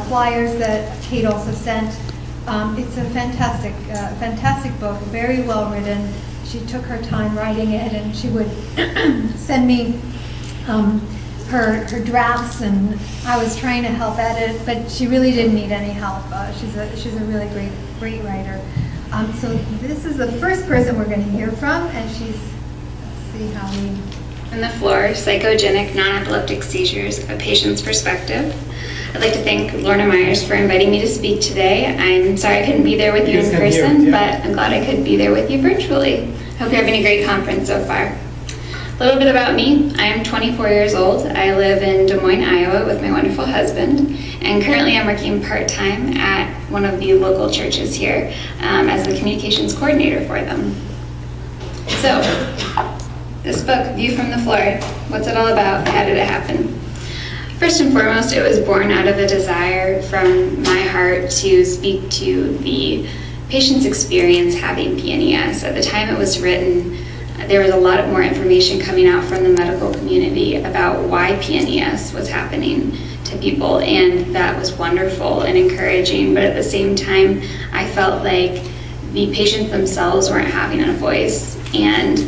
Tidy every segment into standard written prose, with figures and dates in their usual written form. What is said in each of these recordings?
flyers that Kate also sent. It's a fantastic book, very well written. She took her time writing it, and she would send me her drafts, and I was trying to help edit, but she really didn't need any help. She's a really great writer. So this is the first person we're going to hear from, and let's see how we... On the floor, psychogenic non-epileptic seizures, a patient's perspective. I'd like to thank Lorna Myers for inviting me to speak today. I'm sorry I couldn't be there with you in person, but I'm glad I could be there with you virtually. Hope you're having a great conference so far. A little bit about me. I am 24 years old. I live in Des Moines, Iowa with my wonderful husband, and currently I'm working part-time at one of the local churches here as the communications coordinator for them. So, this book, View from the Floor, what's it all about? How did it happen? First and foremost, it was born out of a desire from my heart to speak to the patient's experience having PNES. At the time it was written, there was a lot more information coming out from the medical community about why PNES was happening to people, and that was wonderful and encouraging, but at the same time, I felt like the patients themselves weren't having a voice, and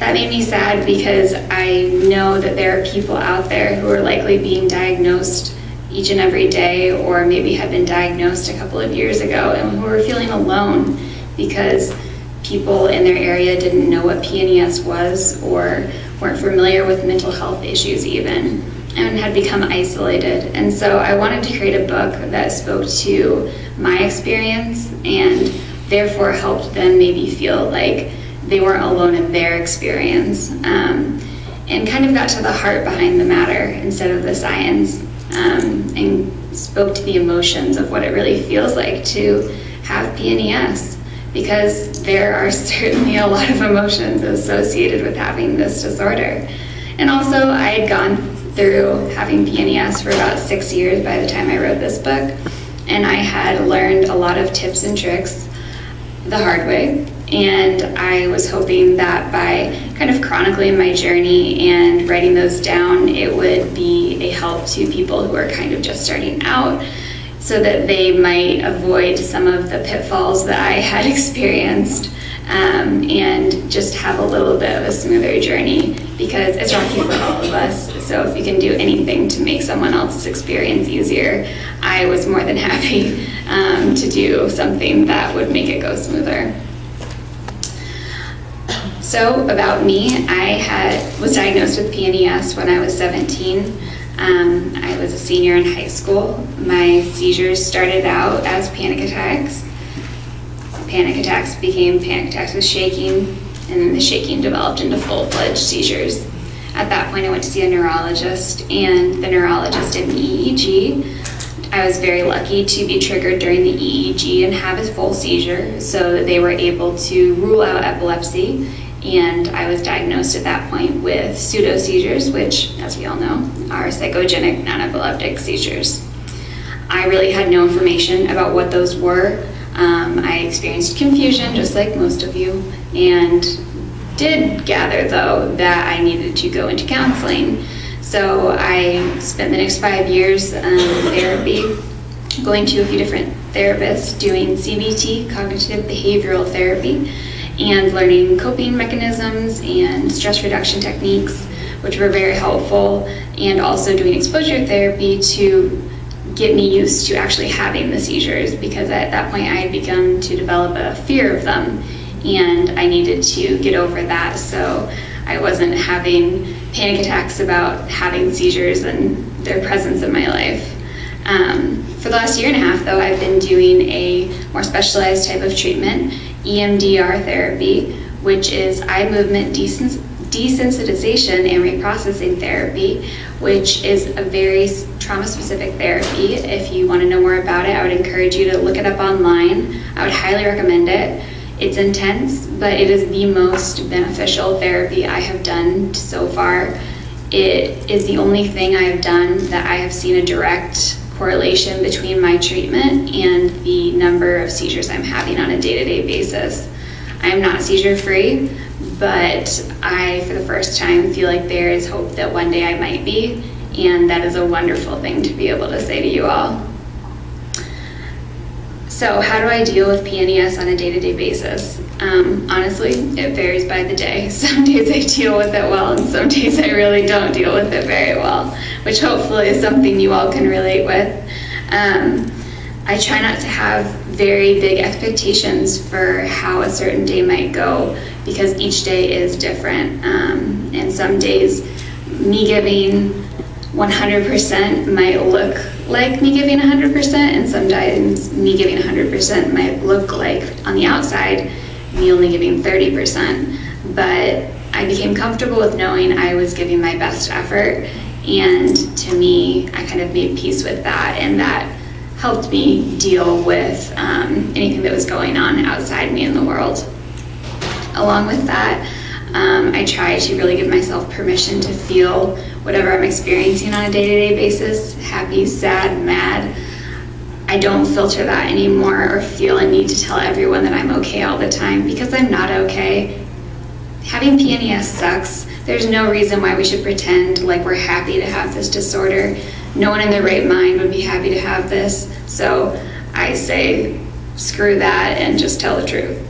that made me sad because I know that there are people out there who are likely being diagnosed each and every day, or maybe have been diagnosed a couple of years ago, and who are feeling alone because people in their area didn't know what PNES was, or weren't familiar with mental health issues even, and had become isolated. And so I wanted to create a book that spoke to my experience and therefore helped them maybe feel like they weren't alone in their experience, and kind of got to the heart behind the matter instead of the science, and spoke to the emotions of what it really feels like to have PNES, because there are certainly a lot of emotions associated with having this disorder. And also, I had gone through having PNES for about 6 years by the time I wrote this book, and I had learned a lot of tips and tricks the hard way. And I was hoping that by kind of chronicling my journey and writing those down, it would be a help to people who are kind of just starting out, so that they might avoid some of the pitfalls that I had experienced, and just have a little bit of a smoother journey, because it's rocky for all of us. So if you can do anything to make someone else's experience easier, I was more than happy to do something that would make it go smoother. So about me, I was diagnosed with PNES when I was 17. I was a senior in high school. My seizures started out as panic attacks. Panic attacks became panic attacks with shaking, and then the shaking developed into full-fledged seizures. At that point, I went to see a neurologist, and the neurologist did an EEG. I was very lucky to be triggered during the EEG and have a full seizure, so that they were able to rule out epilepsy. And I was diagnosed at that point with pseudo-seizures, which, as we all know, are psychogenic non-epileptic seizures. I really had no information about what those were. I experienced confusion, just like most of you, and did gather, though, that I needed to go into counseling. So I spent the next 5 years in therapy, going to a few different therapists, doing CBT, cognitive behavioral therapy, and learning coping mechanisms and stress reduction techniques, which were very helpful, and also doing exposure therapy to get me used to actually having the seizures, because at that point I had begun to develop a fear of them, and I needed to get over that so I wasn't having panic attacks about having seizures and their presence in my life. For the last year and a half, though, I've been doing a more specialized type of treatment, EMDR therapy, which is eye movement desensitization and reprocessing therapy, which is a very trauma-specific therapy. If you want to know more about it, I would encourage you to look it up online. I would highly recommend it. It's intense, but it is the most beneficial therapy I have done so far. It is the only thing I have done that I have seen a direct correlation between my treatment and the number of seizures I'm having on a day-to-day basis. I am not seizure-free, but I, for the first time, feel like there is hope that one day I might be, and that is a wonderful thing to be able to say to you all. So how do I deal with PNES on a day-to-day basis? Honestly, it varies by the day. Some days I deal with it well, and some days I really don't deal with it very well, which hopefully is something you all can relate with. I try not to have very big expectations for how a certain day might go, because each day is different. And some days, me giving 100% might look like me giving 100%, and sometimes me giving 100% might look like, on the outside, me only giving 30%. But I became comfortable with knowing I was giving my best effort, and to me, I kind of made peace with that, and that helped me deal with anything that was going on outside me in the world. Along with that, I try to really give myself permission to feel whatever I'm experiencing on a day-to-day basis, happy, sad, mad. I don't filter that anymore or feel a need to tell everyone that I'm okay all the time, because I'm not okay. Having PNES sucks. There's no reason why we should pretend like we're happy to have this disorder. No one in their right mind would be happy to have this. So I say, screw that and just tell the truth.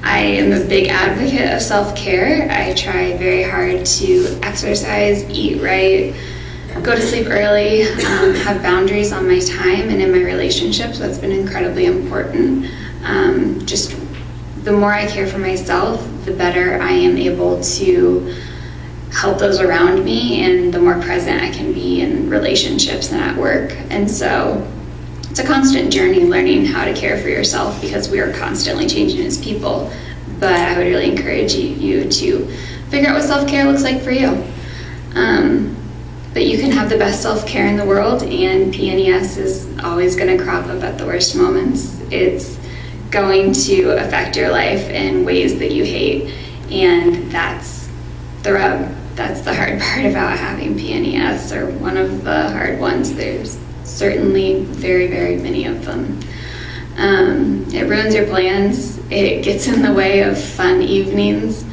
I am a big advocate of self-care. I try very hard to exercise, eat right, go to sleep early, have boundaries on my time and in my relationships. That's been incredibly important. Just the more I care for myself, the better I am able to help those around me, and the more present I can be in relationships and at work. And so it's a constant journey learning how to care for yourself, because we are constantly changing as people. But I would really encourage you to figure out what self-care looks like for you. But you can have the best self-care in the world, and PNES is always going to crop up at the worst moments. It's going to affect your life in ways that you hate, and that's the rub. That's the hard part about having PNES, or one of the hard ones. There's certainly very, very many of them. It ruins your plans. It gets in the way of fun evenings.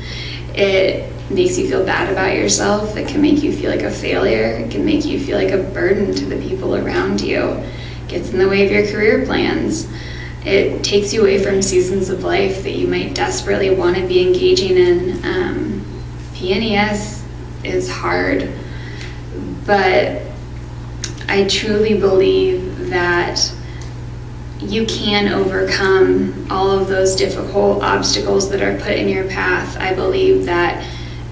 It makes you feel bad about yourself. It can make you feel like a failure. It can make you feel like a burden to the people around you. It gets in the way of your career plans. It takes you away from seasons of life that you might desperately want to be engaging in. PNES is hard, but I truly believe that you can overcome all of those difficult obstacles that are put in your path. I believe that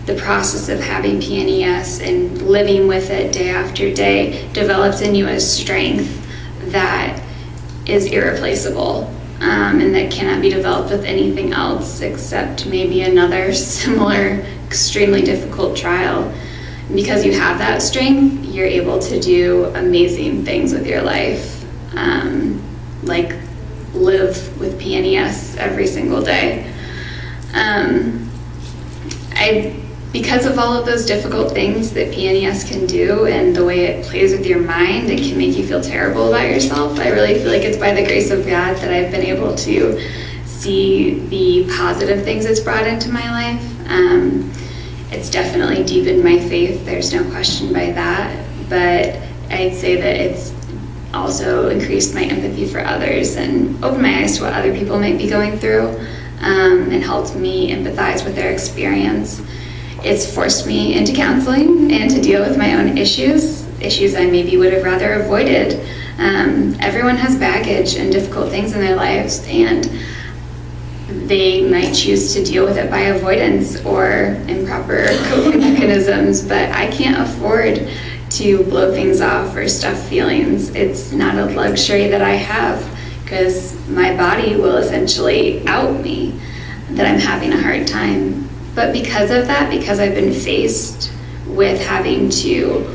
the process of having PNES and living with it day after day develops in you a strength that is irreplaceable, and that cannot be developed with anything else except maybe another similar, extremely difficult trial. And because you have that strength, you're able to do amazing things with your life, like live with PNES every single day. Because of all of those difficult things that PNES can do and the way it plays with your mind, it can make you feel terrible about yourself. I really feel like it's by the grace of God that I've been able to see the positive things it's brought into my life. It's definitely deepened my faith, there's no question by that, but I'd say that it's also increased my empathy for others and opened my eyes to what other people might be going through, and helped me empathize with their experience. It's forced me into counseling and to deal with my own issues I maybe would have rather avoided. Everyone has baggage and difficult things in their lives, and they might choose to deal with it by avoidance or improper coping mechanisms, but I can't afford to blow things off or stuff feelings. It's not a luxury that I have, because my body will essentially out me that I'm having a hard time. But because of that, because I've been faced with having to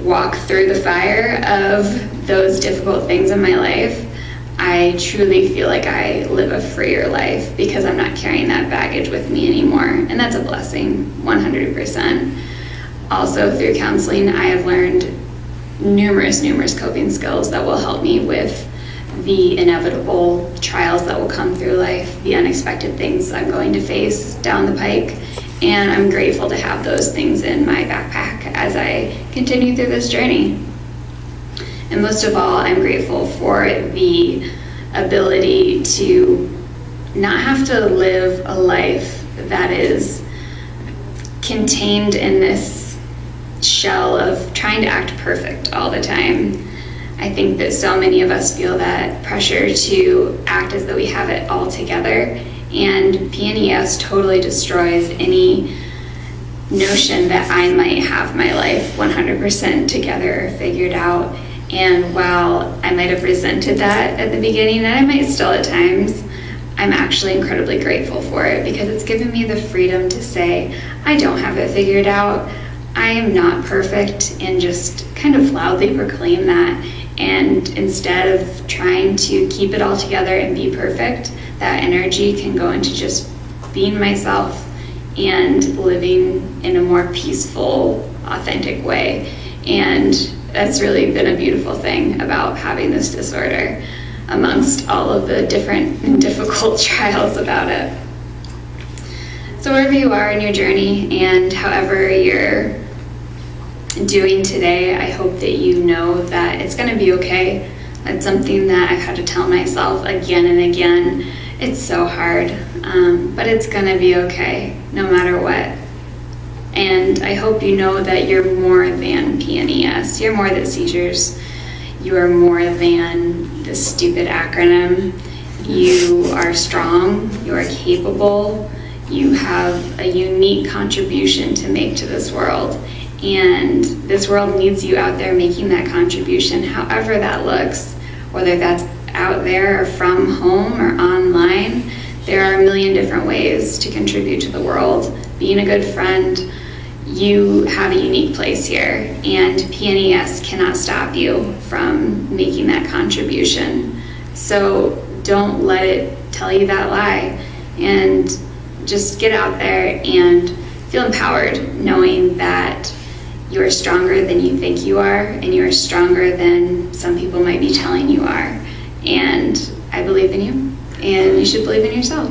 walk through the fire of those difficult things in my life, I truly feel like I live a freer life because I'm not carrying that baggage with me anymore. And that's a blessing, 100%. Also, through counseling, I have learned numerous coping skills that will help me with the inevitable trials that will come through life, the unexpected things I'm going to face down the pike. And I'm grateful to have those things in my backpack as I continue through this journey. And most of all, I'm grateful for the ability to not have to live a life that is contained in this shell of trying to act perfect all the time. I think that so many of us feel that pressure to act as though we have it all together, and PNES totally destroys any notion that I might have my life 100% together or figured out. And while I might have resented that at the beginning, and I might still at times, I'm actually incredibly grateful for it, because it's given me the freedom to say, I don't have it figured out, I am not perfect, and just kind of loudly proclaim that. And instead of trying to keep it all together and be perfect, that energy can go into just being myself and living in a more peaceful, authentic way. And that's really been a beautiful thing about having this disorder, amongst all of the different and difficult trials about it. So wherever you are in your journey, and however you're doing today, I hope that you know that it's going to be okay. That's something that I've had to tell myself again and again. It's so hard, but it's going to be okay no matter what. And I hope you know that you're more than PNES. You're more than seizures. You are more than this stupid acronym. You are strong. You are capable. You have a unique contribution to make to this world. And this world needs you out there making that contribution, however that looks, whether that's out there or from home or online. There are a million different ways to contribute to the world. Being a good friend, you have a unique place here, and PNES cannot stop you from making that contribution. So don't let it tell you that lie, and just get out there and feel empowered, knowing that you are stronger than you think you are, and you are stronger than some people might be telling you are. And I believe in you, and you should believe in yourself.